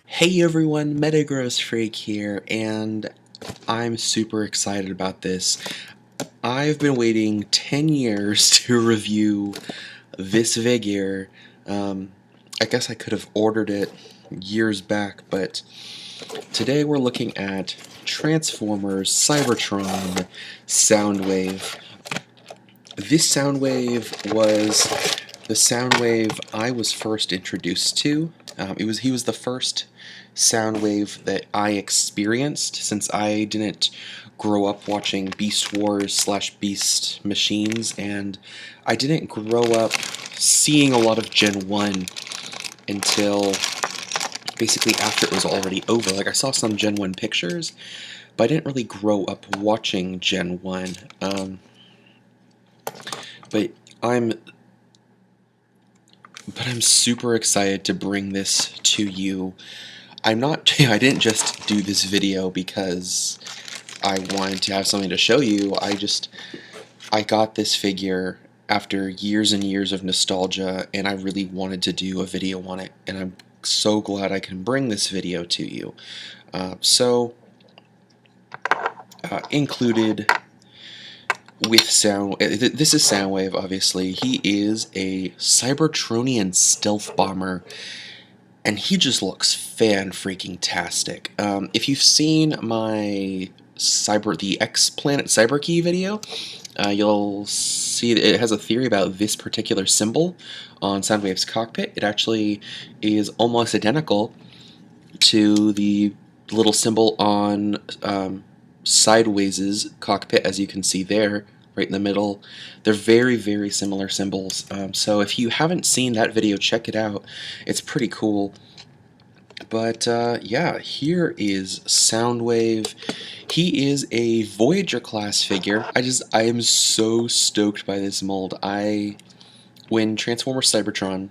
Hey everyone, Metagross Freak here, and I'm super excited about this. I've been waiting 10 years to review this figure. I guess I could have ordered it years back, but today we're looking at Transformers Cybertron Soundwave. This Soundwave was the Soundwave I was first introduced to. He was the first Soundwave that I experienced, since I didn't grow up watching Beast Wars / Beast Machines, and I didn't grow up seeing a lot of Gen 1 until basically after it was already over. Like, I saw some Gen 1 pictures, but I didn't really grow up watching Gen 1. But I'm super excited to bring this to you. I didn't just do this video because I wanted to have something to show you. I got this figure after years and years of nostalgia, and I really wanted to do a video on it, and I'm so glad I can bring this video to you. Included with this is Soundwave, obviously. He is a Cybertronian stealth bomber, and he just looks fan-freaking-tastic. If you've seen my the X-Planet Cyberkey video, you'll see that it has a theory about this particular symbol on Soundwave's cockpit. It actually is almost identical to the little symbol on Sideways' cockpit, as you can see there, right in the middle. They're very, very similar symbols. So if you haven't seen that video, check it out. It's pretty cool. But yeah, here is Soundwave. He is a Voyager class figure. I am so stoked by this mold. When Transformers Cybertron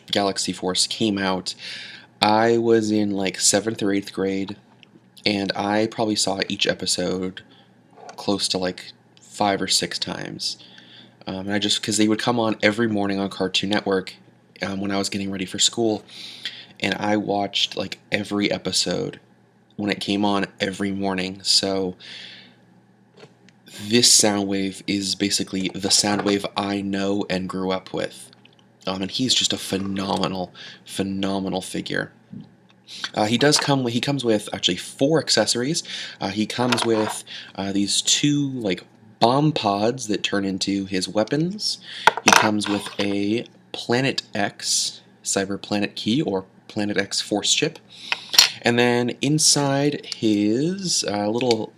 / Galaxy Force came out, I was in like 7th or 8th grade, and I probably saw each episode close to like 5 or 6 times. And because they would come on every morning on Cartoon Network when I was getting ready for school, and I watched like every episode when it came on every morning. So this Soundwave is basically the Soundwave I know and grew up with. And he's just a phenomenal, phenomenal figure. He comes with actually 4 accessories. He comes with these 2 like bomb pods that turn into his weapons. He comes with a Planet X Cyber Planet Key, or Planet X Force Chip. And then inside his little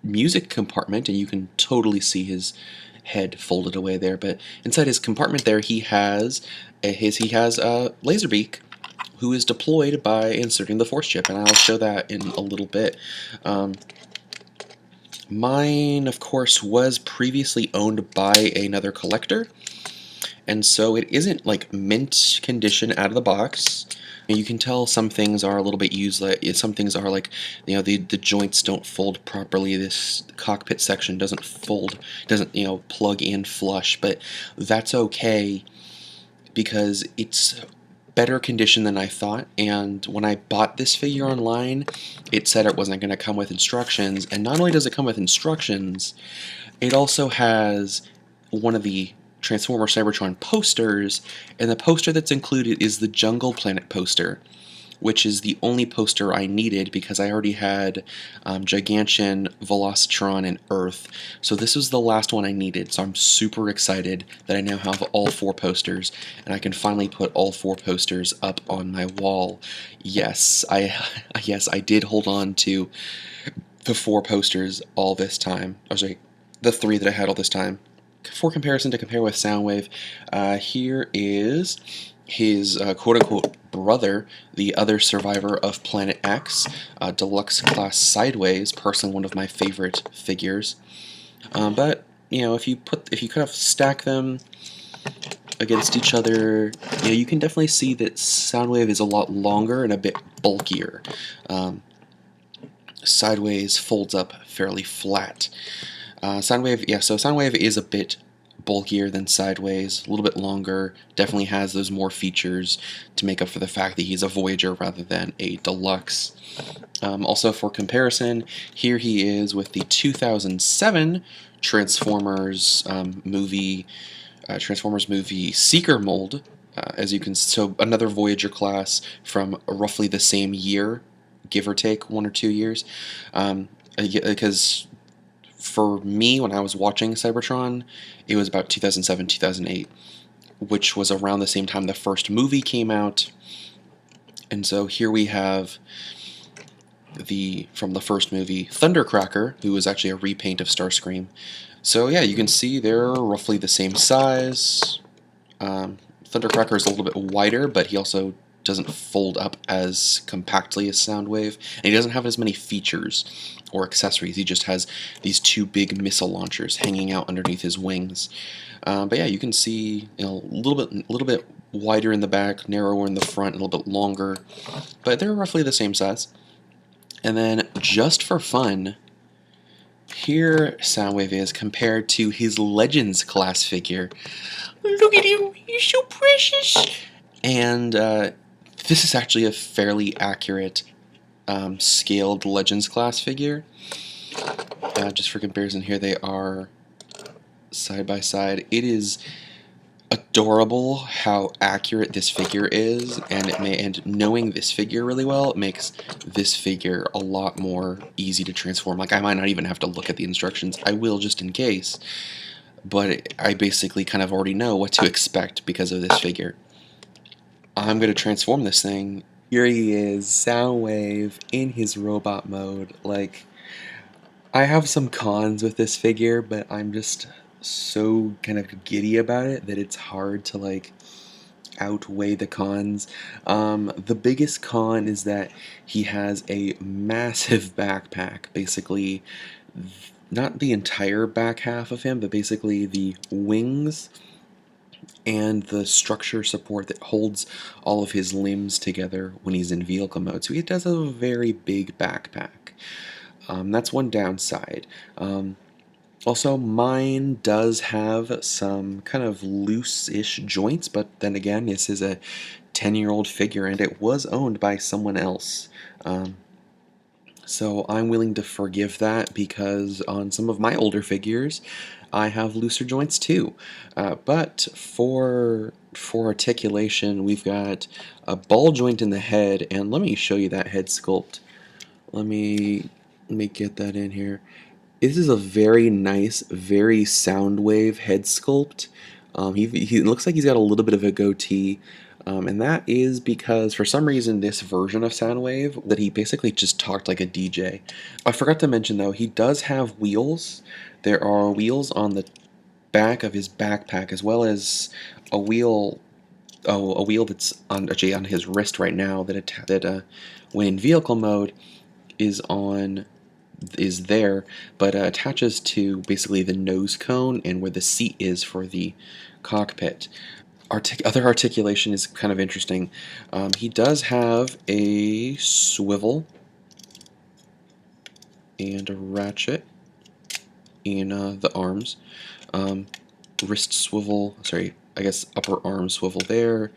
music compartment, and you can totally see his head folded away there, but inside his compartment there he has a Laserbeak, who is deployed by inserting the Force Chip, and I'll show that in a little bit. Mine, of course, was previously owned by another collector, and so it isn't like mint condition out of the box. You can tell some things are a little bit used. Some things are like, the joints don't fold properly. This cockpit section doesn't plug in flush, but that's okay because it's better condition than I thought. And when I bought this figure online, it said it wasn't going to come with instructions, and not only does it come with instructions, it also has one of the Transformers Cybertron posters, and the poster that's included is the Jungle Planet poster, which is the only poster I needed because I already had Gigantian, Velocitron, and Earth. So this was the last one I needed, so I'm super excited that I now have all 4 posters, and I can finally put all 4 posters up on my wall. Yes, I did hold on to the 4 posters all this time. Oh, sorry, the 3 that I had all this time. For comparison, to compare with Soundwave, here is his quote-unquote brother, the other survivor of Planet X, Deluxe Class Sideways, personally one of my favorite figures. But if you kind of stack them against each other, you can definitely see that Soundwave is a lot longer and a bit bulkier. Sideways folds up fairly flat. Soundwave is a bit bulkier than Sideways, a little bit longer, definitely has those more features to make up for the fact that he's a Voyager rather than a Deluxe. Also for comparison, here he is with the 2007 Transformers movie Seeker mold. As you can, so another Voyager class from roughly the same year, give or take 1 or 2 years. Because for me, when I was watching Cybertron, it was about 2007, 2008, which was around the same time the first movie came out. And so here we have from the first movie, Thundercracker, who was actually a repaint of Starscream. So yeah, you can see they're roughly the same size. Thundercracker is a little bit wider, but he also doesn't fold up as compactly as Soundwave, and he doesn't have as many features or accessories. He just has these 2 big missile launchers hanging out underneath his wings. But yeah, you can see, a little bit wider in the back, narrower in the front, a little bit longer, but they're roughly the same size. And then, just for fun, here Soundwave is compared to his Legends class figure. Look at him, he's so precious! And this is actually a fairly accurate scaled Legends class figure. Just for comparison, here they are side by side. It is adorable how accurate this figure is, and knowing this figure really well, it makes this figure a lot more easy to transform. Like, I might not even have to look at the instructions. I will just in case, but I basically kind of already know what to expect because of this figure. I'm going to transform this thing. Here he is, Soundwave, in his robot mode. Like, I have some cons with this figure, but I'm just so kind of giddy about it that it's hard to, like, outweigh the cons. The biggest con is that he has a massive backpack, basically, not the entire back half of him, but basically the wings and the structure support that holds all of his limbs together when he's in vehicle mode. So he does have a very big backpack. That's one downside. Also, mine does have some kind of loose-ish joints, but then again, this is a 10-year-old figure, and it was owned by someone else. So I'm willing to forgive that, because on some of my older figures, I have looser joints too. But for articulation, we've got a ball joint in the head, and let me show you that head sculpt. Let me get that in here. This is a very nice, very Soundwave head sculpt. He looks like he's got a little bit of a goatee, and that is because for some reason this version of Soundwave, that he basically just talked like a DJ. I forgot to mention though, he does have wheels. There are wheels on the back of his backpack, as well as a wheel that's on his wrist right now that when in vehicle mode is there, but attaches to basically the nose cone and where the seat is for the cockpit. Other articulation is kind of interesting. He does have a swivel and a ratchet in the arms. Wrist swivel, sorry, I guess upper arm swivel there.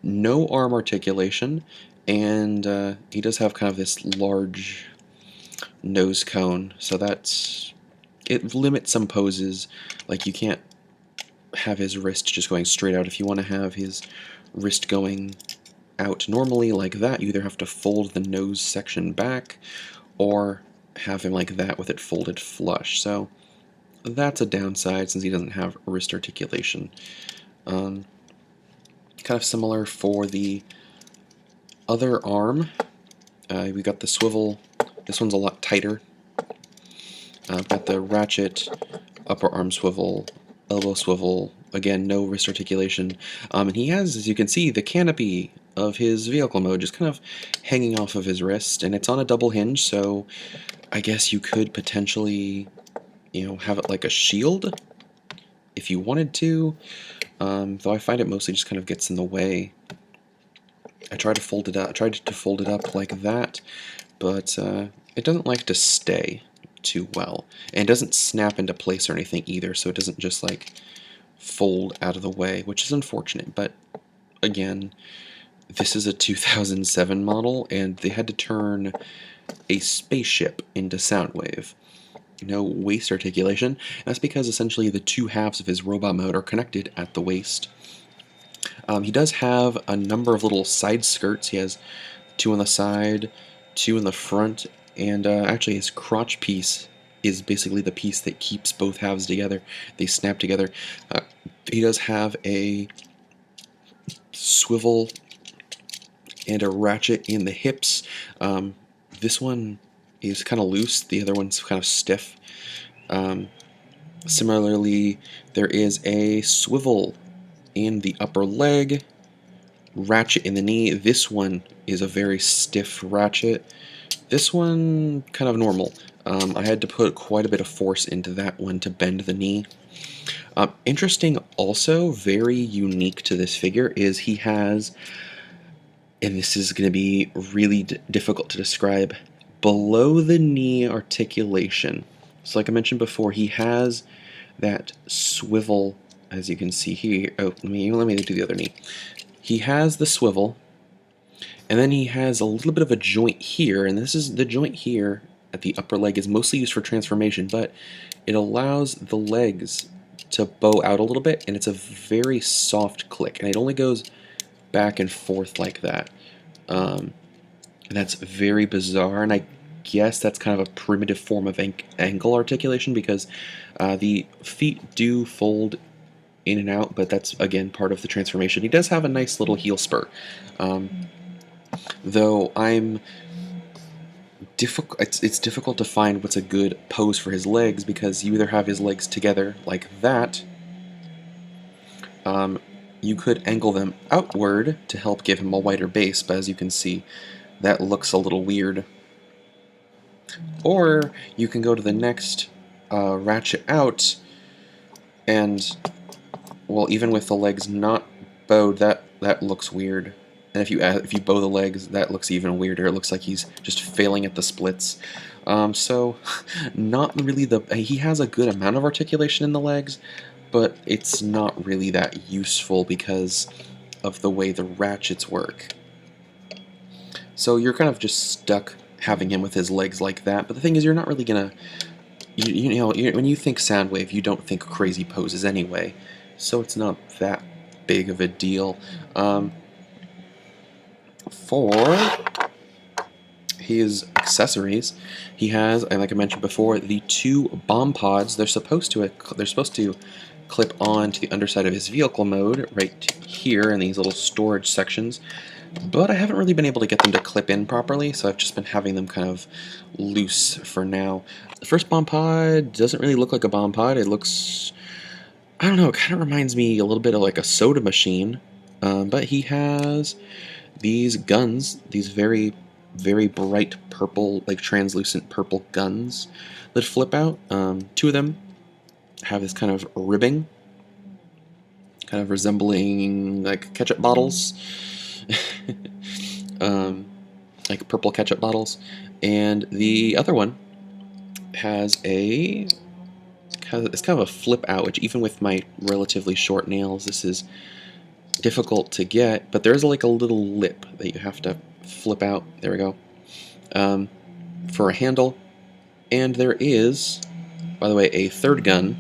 No arm articulation, and he does have kind of this large nose cone, so it limits some poses. Like, you can't have his wrist just going straight out. If you want to have his wrist going out normally like that, you either have to fold the nose section back or have him like that with it folded flush. So that's a downside since he doesn't have wrist articulation. Kind of similar for the other arm. We got the swivel. This one's a lot tighter. I've got the ratchet, upper arm swivel, elbow swivel. Again, no wrist articulation. And he has, as you can see, the canopy of his vehicle mode just kind of hanging off of his wrist, and it's on a double hinge, so I guess you could potentially, have it like a shield if you wanted to, though I find it mostly just kind of gets in the way. I tried to fold it up like that, but it doesn't like to stay too well, and it doesn't snap into place or anything either, so it doesn't just like fold out of the way, which is unfortunate, but again, this is a 2007 model, and they had to turn a spaceship into Soundwave. No waist articulation. That's because essentially the two halves of his robot mode are connected at the waist. He does have a number of little side skirts. He has two on the side, two in the front, and actually his crotch piece is basically the piece that keeps both halves together. They snap together. He does have a swivel and a ratchet in the hips. This one is kind of loose, the other one's kind of stiff. Similarly, there is a swivel in the upper leg, ratchet in the knee. This one is a very stiff ratchet. This one, kind of normal. I had to put quite a bit of force into that one to bend the knee. Interesting also, very unique to this figure, is he has, and this is going to be really difficult to describe, below the knee articulation. So like I mentioned before, he has that swivel, as you can see here. Oh, let me do the other knee. He has the swivel, and then he has a little bit of a joint here, and this is the joint here at the upper leg is mostly used for transformation, but it allows the legs to bow out a little bit, and it's a very soft click, and it only goes back and forth like that. And that's very bizarre, and I guess that's kind of a primitive form of ankle articulation, because the feet do fold in and out, but that's again part of the transformation. He does have a nice little heel spur, though it's difficult to find what's a good pose for his legs, because you either have his legs together like that. You could angle them outward to help give him a wider base, but as you can see, that looks a little weird. Or you can go to the next ratchet out, and well, even with the legs not bowed, that looks weird. And if you bow the legs, that looks even weirder. It looks like he's just failing at the splits. So not really he has a good amount of articulation in the legs, but it's not really that useful because of the way the ratchets work. So you're kind of just stuck having him with his legs like that. But the thing is, you're not really gonna, when you think Soundwave, you don't think crazy poses anyway. So it's not that big of a deal. For his accessories, he has, and like I mentioned before, the two bomb pods. They're supposed to clip on to the underside of his vehicle mode right here in these little storage sections, but I haven't really been able to get them to clip in properly, so I've just been having them kind of loose for now. The first bomb pod doesn't really look like a bomb pod. It looks, I don't know, it kind of reminds me a little bit of like a soda machine, but he has these guns, these very, very bright purple, like translucent purple guns that flip out. Two of them have this kind of ribbing, kind of resembling like ketchup bottles, like purple ketchup bottles, and the other one has it's kind of a flip out, which even with my relatively short nails, this is difficult to get, but there's like a little lip that you have to flip out. There we go. For a handle, and there is, by the way, a third gun,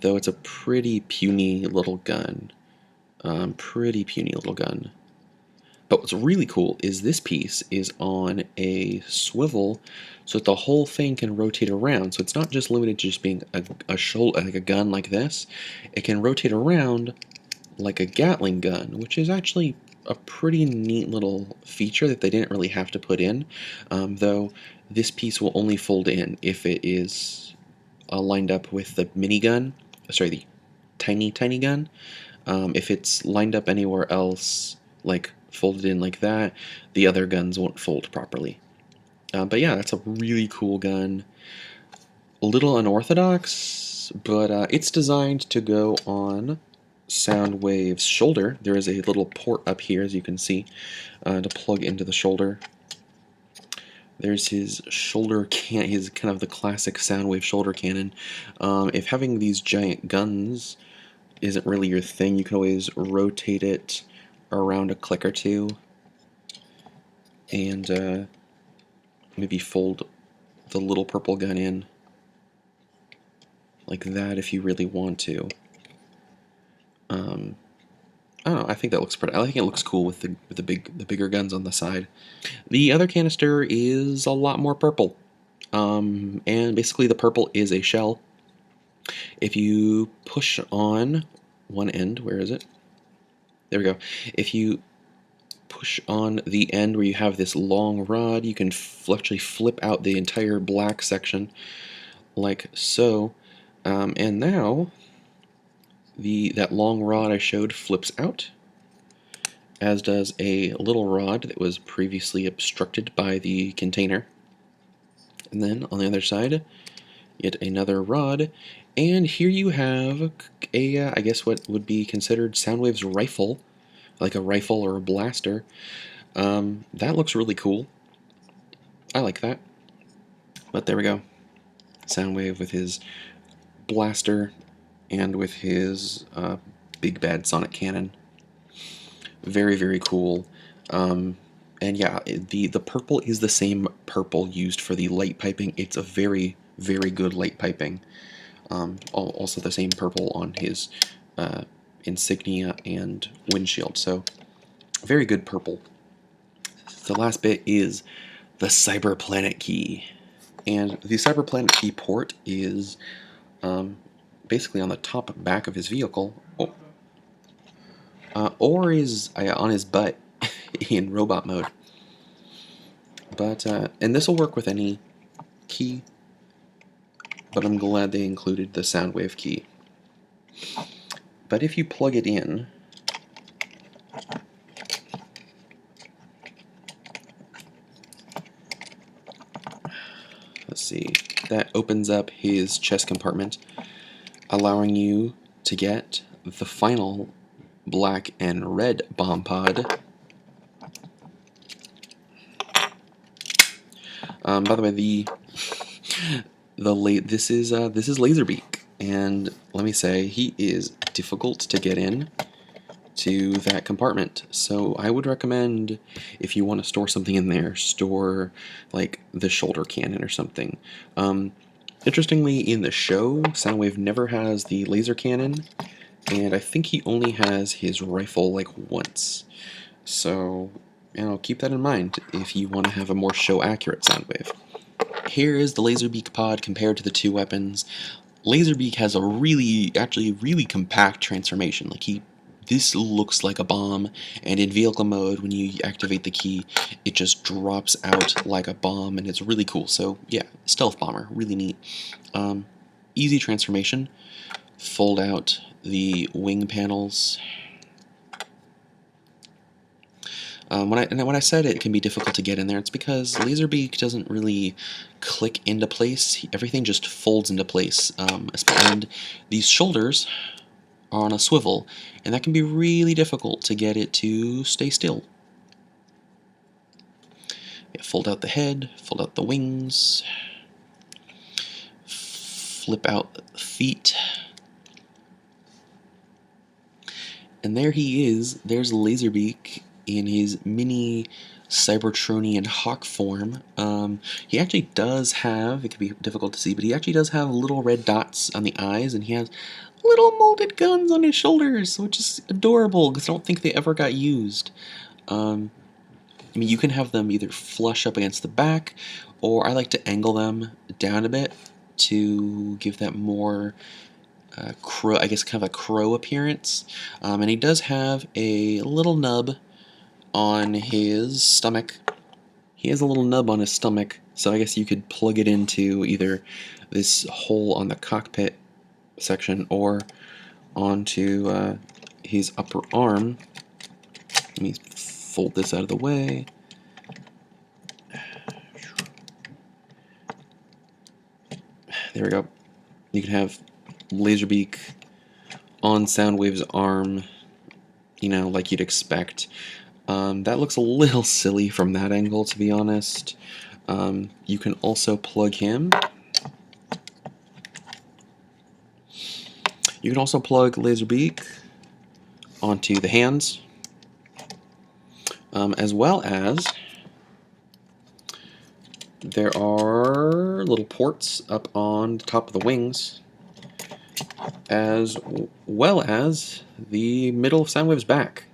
though it's a pretty puny little gun. Pretty puny little gun. But what's really cool is this piece is on a swivel, so that the whole thing can rotate around. So it's not just limited to just being a shoulder, like a gun like this. It can rotate around like a Gatling gun, which is actually a pretty neat little feature that they didn't really have to put in, though this piece will only fold in if it is lined up with the minigun, sorry, the tiny gun. If it's lined up anywhere else, like folded in like that, the other guns won't fold properly. But yeah, that's a really cool gun. A little unorthodox, but it's designed to go on Soundwave's shoulder. There is a little port up here, as you can see, to plug into the shoulder. There's his shoulder his kind of the classic Soundwave shoulder cannon. If having these giant guns isn't really your thing, you can always rotate it around a click or two and maybe fold the little purple gun in like that if you really want to. I don't know, I think that looks pretty. I think it looks cool with the bigger guns on the side. The other canister is a lot more purple, and basically the purple is a shell. If you push on one end, where is it? There we go. If you push on the end where you have this long rod, you can actually flip out the entire black section, like so. And now that long rod I showed flips out, as does a little rod that was previously obstructed by the container. And then on the other side, yet another rod, and here you have a, I guess what would be considered Soundwave's rifle, like a rifle or a blaster. That looks really cool. I like that. But there we go. Soundwave with his blaster and with his big bad sonic cannon. Very, very cool. And yeah, the purple is the same purple used for the light piping. It's a very, very good light piping. Also the same purple on his insignia and windshield. So very good purple. The last bit is the Cyberplanet key. And the Cyberplanet key port is basically on the top back of his vehicle. Or is on his butt in robot mode. But and this will work with any key, but I'm glad they included the Soundwave key. But if you plug it in, let's see, that opens up his chest compartment, allowing you to get the final black and red bomb pod. By the way, this is Laserbeak, and let me say he is difficult to get in to that compartment. So I would recommend, if you want to store something in there, store like the shoulder cannon or something. Interestingly, in the show, Soundwave never has the laser cannon, and I think he only has his rifle like once. So, you know, keep that in mind if you want to have a more show-accurate Soundwave. Here is the Laserbeak pod compared to the two weapons. Laserbeak has a actually really compact transformation. Like this looks like a bomb, and in vehicle mode, when you activate the key, it just drops out like a bomb, and it's really cool. So yeah, stealth bomber, really neat. Easy transformation. Fold out the wing panels. When I said it can be difficult to get in there, it's because Laserbeak doesn't really click into place. Everything just folds into place. And these shoulders are on a swivel, and that can be really difficult to get it to stay still. Yeah, fold out the head, fold out the wings, flip out the feet. And there he is. There's Laserbeak in his mini Cybertronian hawk form. He actually does have, it can be difficult to see, but he actually does have little red dots on the eyes, and he has little molded guns on his shoulders, which is adorable, because I don't think they ever got used. I mean, you can have them either flush up against the back, or I like to angle them down a bit to give that more crow, I guess kind of a crow appearance. And he does have a little nub on his stomach. He has a little nub on his stomach, so I guess you could plug it into either this hole on the cockpit section or onto his upper arm. Let me fold this out of the way. There we go. You can have Laserbeak on Soundwave's arm, you know, like you'd expect. That looks a little silly from that angle, to be honest. You can also plug him. You can also plug Laserbeak onto the hands, as well as there are little ports up on the top of the wings, as well as the middle of Soundwave's back.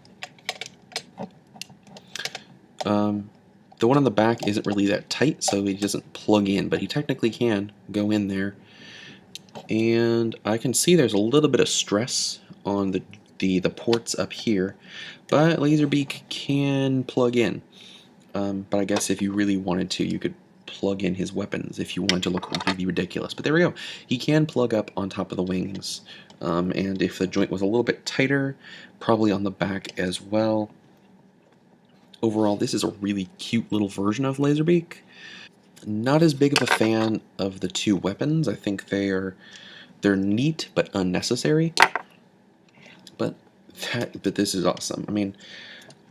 The one on the back isn't really that tight, so he doesn't plug in, but he technically can go in there. And I can see there's a little bit of stress on the ports up here, but Laserbeak can plug in. But I guess if you really wanted to, you could plug in his weapons if you wanted to look really ridiculous. But there we go. He can plug up on top of the wings. And if the joint was a little bit tighter, probably on the back as well. Overall, this is a really cute little version of Laserbeak. Not as big of a fan of the two weapons. I think they're neat but unnecessary. But this is awesome. I mean,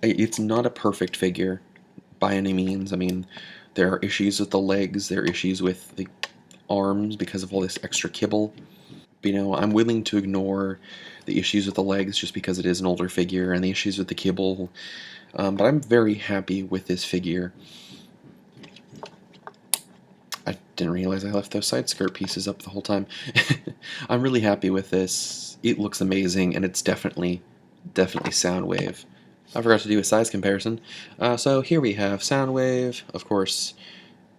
it's not a perfect figure by any means. I mean, there are issues with the legs, there are issues with the arms because of all this extra kibble. But, you know, I'm willing to ignore the issues with the legs just because it is an older figure, and the issues with the kibble. But I'm very happy with this figure. I didn't realize I left those side skirt pieces up the whole time. I'm really happy with this. It looks amazing, and it's definitely Soundwave. I forgot to do a size comparison. So here we have Soundwave, of course,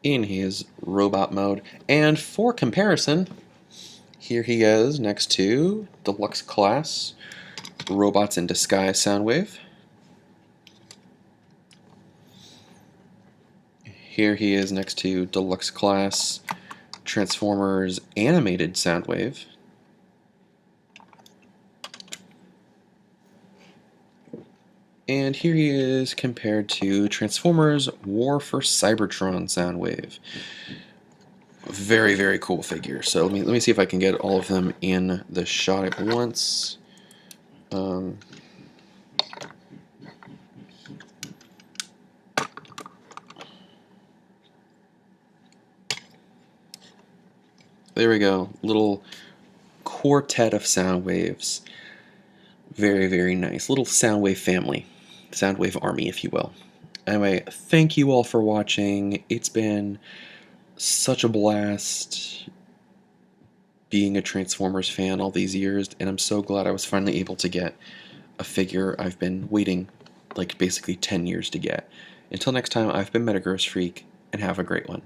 in his robot mode. And for comparison, here he is next to Deluxe Class Robots in Disguise Soundwave. Here he is next to Deluxe Class Transformers Animated Soundwave. And here he is compared to Transformers War for Cybertron Soundwave. Very, very cool figure. So let me see if I can get all of them in the shot at once. There we go. Little quartet of Soundwaves. Very, very nice. Little Soundwave family. Soundwave army, if you will. Anyway, thank you all for watching. It's been such a blast being a Transformers fan all these years, and I'm so glad I was finally able to get a figure I've been waiting like basically 10 years to get. Until next time, I've been Metagross Freak, and have a great one.